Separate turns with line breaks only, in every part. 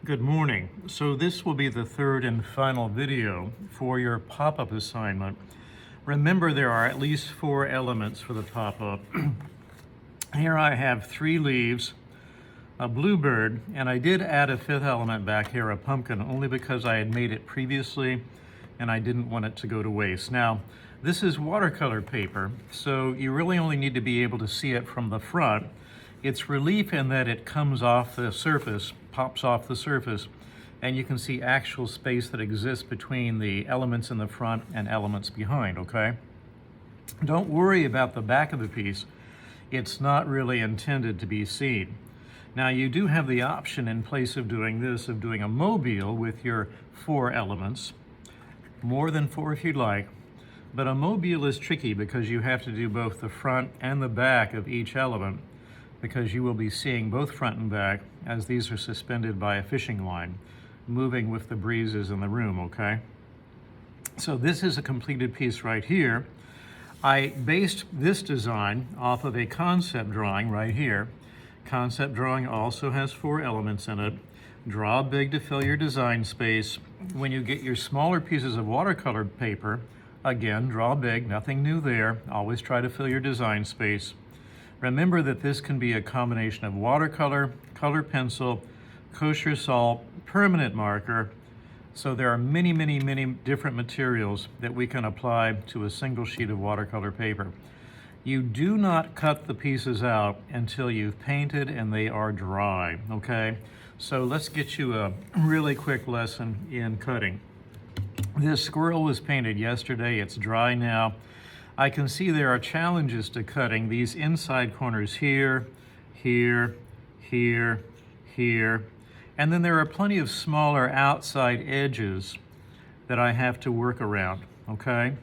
Good morning. So this will be the third and final video for your pop-up assignment. Remember, there are at least 4 elements for the pop-up. Here I have 3 leaves, a bluebird, and I did add a 5th element back here, a pumpkin, only because I had made it previously and I didn't want it to go to waste. Now, this is watercolor paper, so you really only need to be able to see it from the front. It's relief in that it comes off the surface, pops off the surface, and you can see actual space that exists between the elements in the front and elements behind, okay? Don't worry about the back of the piece. It's not really intended to be seen. Now, you do have the option, in place of doing this, of doing a mobile with your 4 elements, more than 4 if you'd like. But a mobile is tricky because you have to do both the front and the back of each element, because you will be seeing both front and back as these are suspended by a fishing line, moving with the breezes in the room, okay? So this is a completed piece right here. I based this design off of a concept drawing right here. Concept drawing also has 4 elements in it. Draw big to fill your design space. When you get your smaller pieces of watercolor paper, again, draw big, nothing new there. Always try to fill your design space. Remember that this can be a combination of watercolor, color pencil, kosher salt, permanent marker. So there are many, many, many different materials that we can apply to a single sheet of watercolor paper. You do not cut the pieces out until you've painted and they are dry, okay? So let's get you a really quick lesson in cutting. This squirrel was painted yesterday, it's dry now. I can see there are challenges to cutting these inside corners here, here, here, here, and then there are plenty of smaller outside edges that I have to work around, okay?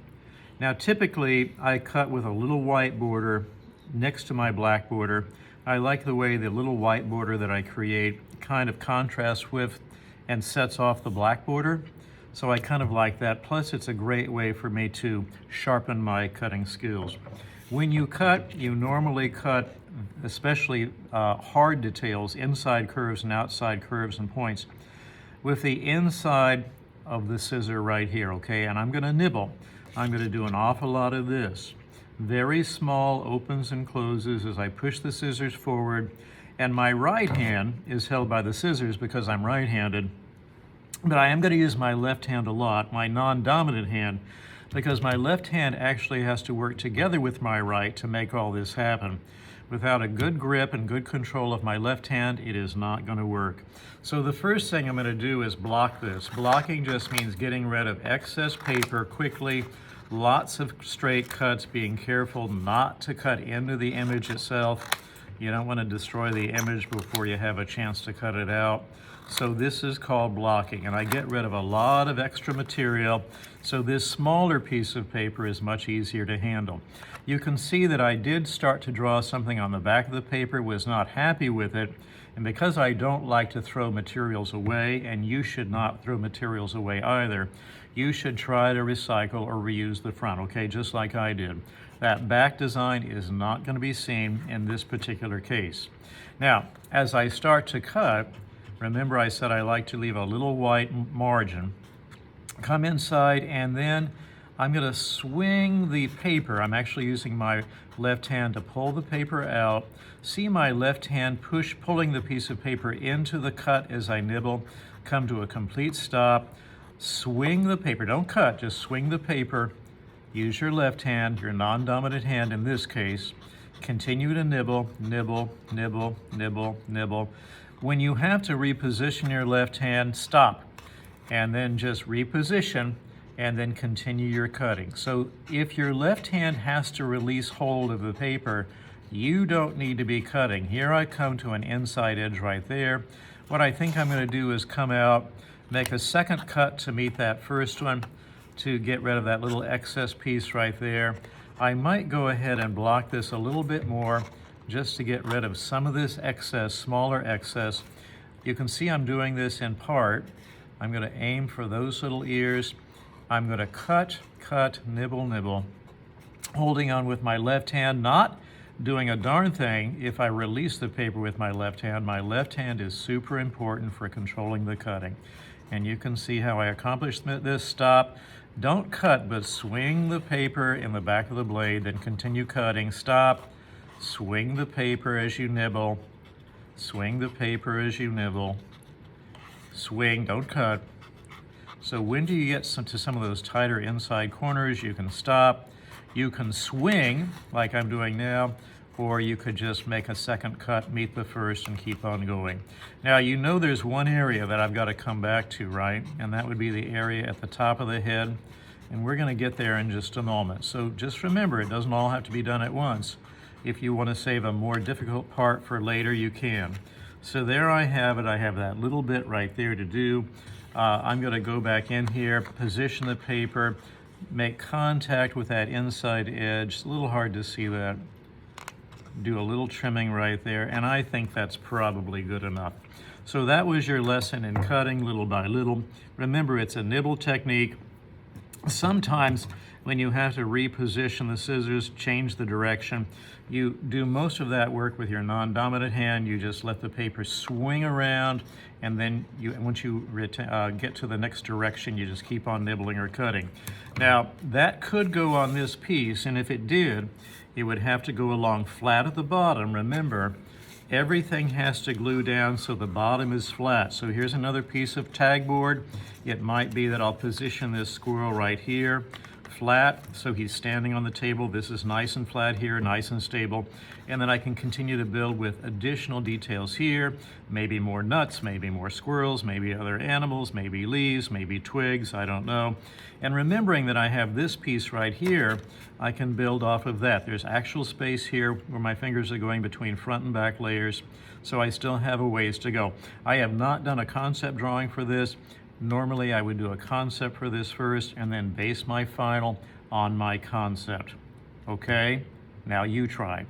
Now typically I cut with a little white border next to my black border. I like the way the little white border that I create kind of contrasts with and sets off the black border. So I kind of like that. Plus, it's a great way for me to sharpen my cutting skills. When you cut, you normally cut especially hard details, inside curves and outside curves and points, with the inside of the scissor right here, okay? And I'm gonna nibble. I'm gonna do an awful lot of this. Very small opens and closes as I push the scissors forward, and my right hand is held by the scissors because I'm right-handed. But I am going to use my left hand a lot, my non-dominant hand, because my left hand actually has to work together with my right to make all this happen. Without a good grip and good control of my left hand, it is not going to work. So the first thing I'm going to do is block this. Blocking just means getting rid of excess paper quickly, lots of straight cuts, being careful not to cut into the image itself. You don't want to destroy the image before you have a chance to cut it out. So this is called blocking, and I get rid of a lot of extra material, so this smaller piece of paper is much easier to handle. You can see that I did start to draw something on the back of the paper, was not happy with it, and because I don't like to throw materials away, and you should not throw materials away either, you should try to recycle or reuse the front, okay, just like I did. That back design is not going to be seen in this particular case. Now, as I start to cut, remember I said I like to leave a little white margin. Come inside, and then I'm going to swing the paper. I'm actually using my left hand to pull the paper out. See my left hand pulling the piece of paper into the cut as I nibble. Come to a complete stop. Swing the paper. Don't cut, just swing the paper. Use your left hand, your non-dominant hand in this case. Continue to nibble, nibble, nibble, nibble, nibble. When you have to reposition your left hand, stop, and then just reposition, and then continue your cutting. So if your left hand has to release hold of the paper, you don't need to be cutting. Here I come to an inside edge right there. What I think I'm going to do is come out, make a second cut to meet that first one, to get rid of that little excess piece right there. I might go ahead and block this a little bit more, just to get rid of some of this excess, smaller excess. You can see I'm doing this in part. I'm going to aim for those little ears. I'm going to cut, cut, nibble, nibble, holding on with my left hand, not doing a darn thing if I release the paper with my left hand. My left hand is super important for controlling the cutting. And you can see how I accomplished this. Stop. Don't cut, but swing the paper in the back of the blade, then continue cutting. Stop. Swing the paper as you nibble. Swing the paper as you nibble. Swing, don't cut. So when do you get to some of those tighter inside corners, you can stop. You can swing, like I'm doing now, or you could just make a second cut, meet the first, and keep on going. Now, you know there's one area that I've got to come back to, right? And that would be the area at the top of the head. And we're going to get there in just a moment. So just remember, it doesn't all have to be done at once. If you want to save a more difficult part for later, you can. So there I have it. I have that little bit right there to do. I'm going to go back in here, position the paper, make contact with that inside edge. It's a little hard to see that. Do a little trimming right there, and I think that's probably good enough. So that was your lesson in cutting little by little. Remember, it's a nibble technique. Sometimes when you have to reposition the scissors, change the direction, you do most of that work with your non-dominant hand. You just let the paper swing around, and then once you get to the next direction, you just keep on nibbling or cutting. Now, that could go on this piece, and if it did, it would have to go along flat at the bottom. Remember, everything has to glue down so the bottom is flat. So here's another piece of tag board. It might be that I'll position this squirrel right here, flat, so he's standing on the table. This is nice and flat here, nice and stable. And then I can continue to build with additional details here, maybe more nuts, maybe more squirrels, maybe other animals, maybe leaves, maybe twigs, I don't know. And remembering that I have this piece right here, I can build off of that. There's actual space here where my fingers are going between front and back layers, so I still have a ways to go. I have not done a concept drawing for this. Normally, I would do a concept for this first and then base my final on my concept. Okay? Now you try.